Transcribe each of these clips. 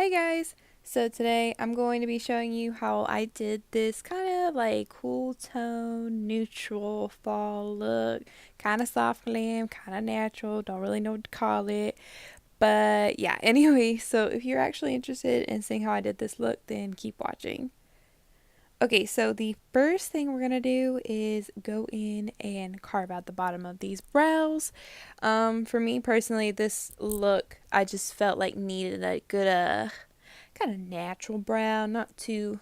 Hi guys! So today I'm going to be showing you how I did this kind of like cool tone, neutral fall look. Kind of soft glam, kind of natural, don't really know what to call it. But yeah, anyway, so if you're actually interested in seeing how I did this look, then keep watching. Okay, so the first thing we're going to do is go in and carve out the bottom of these brows. For me personally, this look, I just felt like needed a good, kind of natural brow, not too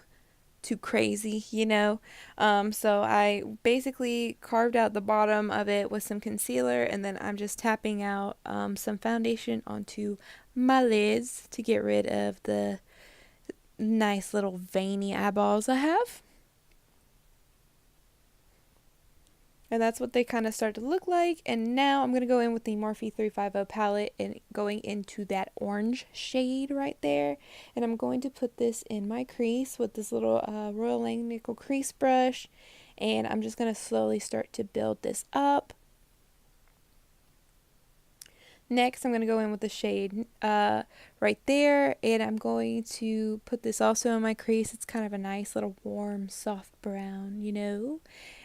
crazy, you know. So I basically carved out the bottom of it with some concealer, and then I'm just tapping out some foundation onto my lids to get rid of the nice little veiny eyeballs I have. And that's what they kind of start to look like. And now I'm going to go in with the Morphe 350 palette and going into that orange shade right there. And I'm going to put this in my crease with this little Royal Langnickel crease brush. And I'm just going to slowly start to build this up. Next, I'm going to go in with the shade right there. And I'm going to put this also in my crease. It's kind of a nice little warm, soft brown, you know.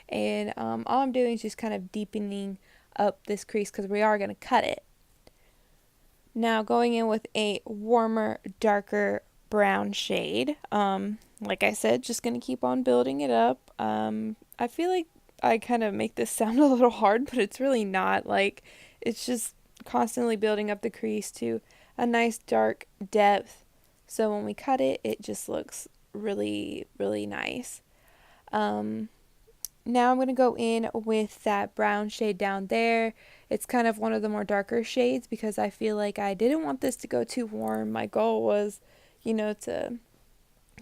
And all I'm doing is just kind of deepening up this crease because we are going to cut it. Now going in with a warmer, darker brown shade. Like I said, just going to keep on building it up. I feel like I kind of make this sound a little hard, but it's really not. Like, it's just constantly building up the crease to a nice dark depth. So when we cut it, it just looks really, really nice. Now I'm going to go in with that brown shade down there. It's kind of one of the more darker shades because I feel like I didn't want this to go too warm. My goal was, you know, to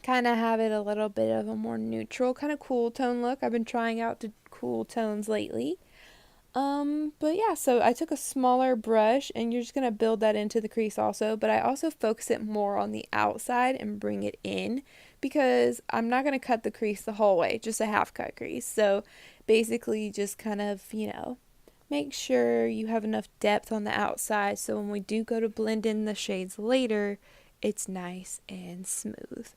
kind of have it a little bit of a more neutral, kind of cool tone look. I've been trying out to cool tones lately. But yeah, so I took a smaller brush and you're just going to build that into the crease also, but I also focus it more on the outside and bring it in because I'm not going to cut the crease the whole way, just a half cut crease. So basically just kind of, you know, make sure you have enough depth on the outside so when we do go to blend in the shades later, it's nice and smooth.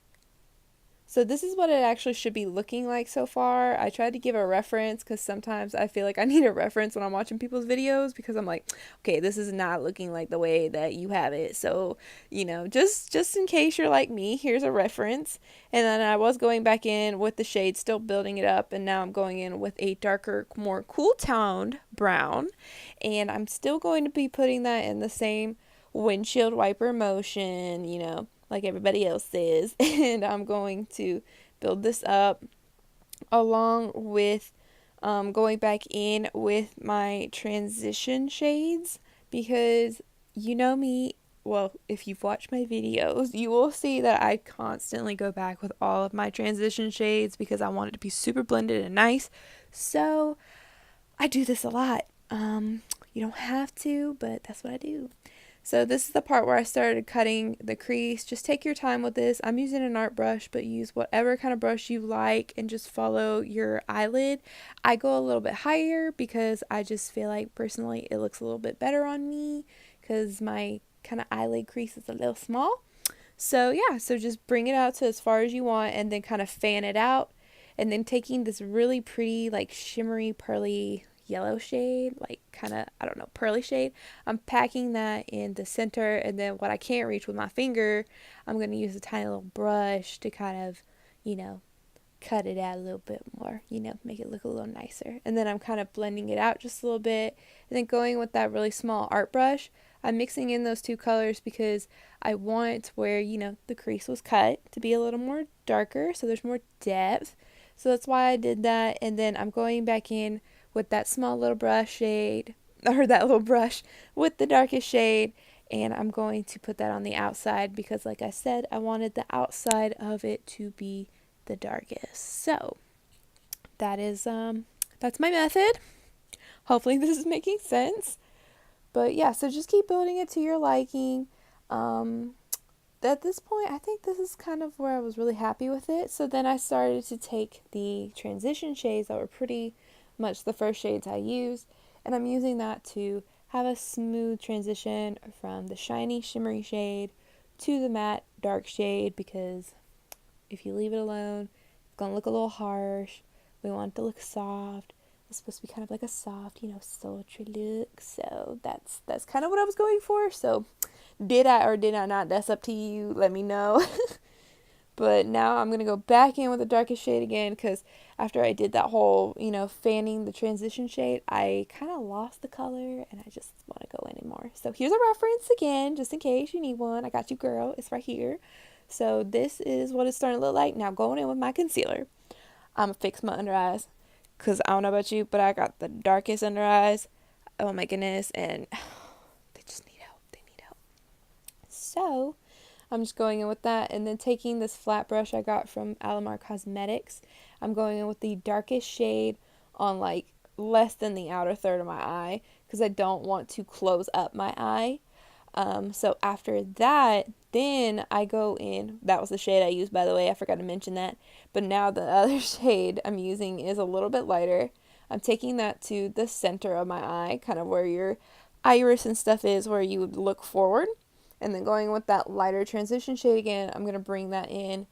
So this is what it actually should be looking like so far. I tried to give a reference because sometimes I feel like I need a reference when I'm watching people's videos because I'm like, okay, this is not looking like the way that you have it. So, you know, just in case you're like me, here's a reference. And then I was going back in with the shade, still building it up, and now I'm going in with a darker, more cool toned brown. And I'm still going to be putting that in the same windshield wiper motion, you know, like everybody else says. And I'm going to build this up along with going back in with my transition shades because you know me, well, if you've watched my videos, you will see that I constantly go back with all of my transition shades because I want it to be super blended and nice. So I do this a lot. You don't have to, but that's what I do. So this is the part where I started cutting the crease. Just take your time with this. I'm using an art brush, but use whatever kind of brush you like and just follow your eyelid. I go a little bit higher because I just feel like personally it looks a little bit better on me because my kind of eyelid crease is a little small. So yeah, so just bring it out to as far as you want and then kind of fan it out. And then taking this really pretty like shimmery pearly yellow shade, like kind of, I don't know, pearly shade. I'm packing that in the center, and then what I can't reach with my finger, I'm going to use a tiny little brush to kind of, you know, cut it out a little bit more, you know, make it look a little nicer. And then I'm kind of blending it out just a little bit, and then going with that really small art brush, I'm mixing in those two colors because I want where, you know, the crease was cut to be a little more darker, so there's more depth. So that's why I did that, and then I'm going back in with that small little brush shade, or that little brush with the darkest shade, and I'm going to put that on the outside because like I said, I wanted the outside of it to be the darkest. So that is that's my method. Hopefully this is making sense. But yeah, so just keep building it to your liking. At this point, I think this is kind of where I was really happy with it. So then I started to take the transition shades that were pretty much the first shades I used, and I'm using that to have a smooth transition from the shiny shimmery shade to the matte dark shade because if you leave it alone, it's going to look a little harsh. We want it to look soft. It's supposed to be kind of like a soft, sultry look. So that's kind of what I was going for. So did I or did I not? That's up to you. Let me know. But now I'm going to go back in with the darkest shade again because after I did that whole, fanning the transition shade, I kind of lost the color and I just want to go in and more. So here's a reference again, just in case you need one. I got you, girl. It's right here. So this is what it's starting to look like. Now going in with my concealer. I'm going to fix my under eyes because I don't know about you, but I got the darkest under eyes. Oh my goodness. And they just need help. They need help. So I'm just going in with that, and then taking this flat brush I got from Alamar Cosmetics, I'm going in with the darkest shade on like less than the outer third of my eye because I don't want to close up my eye. So after that, then I go in, that was the shade I used, by the way, I forgot to mention that, but now the other shade I'm using is a little bit lighter. I'm taking that to the center of my eye, kind of where your iris and stuff is, where you would look forward. And then going with that lighter transition shade again, I'm going to bring that in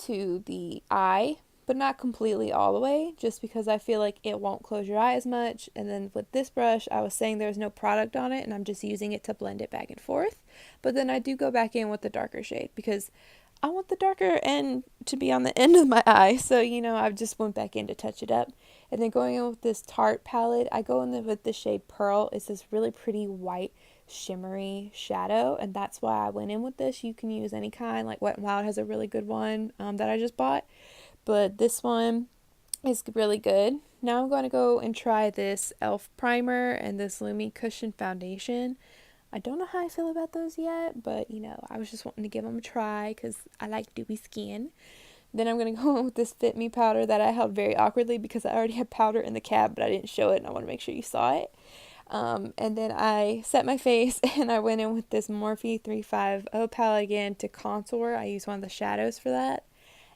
to the eye, but not completely all the way, just because I feel like it won't close your eye as much. And then with this brush, I was saying there's no product on it, and I'm just using it to blend it back and forth. But then I do go back in with the darker shade, because I want the darker end to be on the end of my eye. So, I just went back in to touch it up. And then going in with this Tarte palette, I go in there with the shade Pearl. It's this really pretty white shimmery shadow, and that's why I went in with this. You can use any kind, like Wet n Wild has a really good one that I just bought, but this one is really good. Now I'm going to go and try this e.l.f. primer and this Lumi Cushion foundation. I don't know how I feel about those yet, but I was just wanting to give them a try because I like dewy skin. Then I'm going to go in with this Fit Me powder that I held very awkwardly because I already had powder in the cab, but I didn't show it, and I want to make sure you saw it. And then I set my face and I went in with this Morphe 350 palette again to contour. I used one of the shadows for that.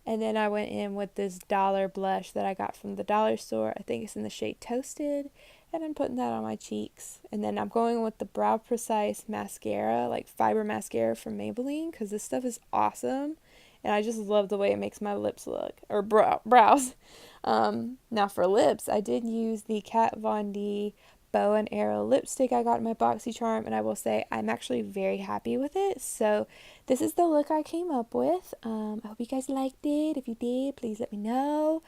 And then I went in with this dollar blush that I got from the dollar store. I think it's in the shade Toasted. And I'm putting that on my cheeks. And then I'm going with the Brow Precise mascara, like fiber mascara from Maybelline, because this stuff is awesome. And I just love the way it makes my lips look, or brows. Now for lips, I did use the Kat Von D bow and arrow lipstick I got in my BoxyCharm, and I will say I'm actually very happy with it. So this is the look I came up with. I hope you guys liked it. If you did, please let me know.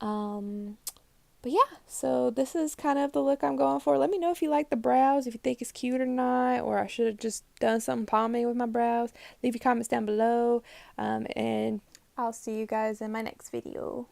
But yeah, so this is kind of the look I'm going for. Let me know if you like the brows, if you think it's cute or not, or I should have just done something pomade with my brows. Leave your comments down below, and I'll see you guys in my next video.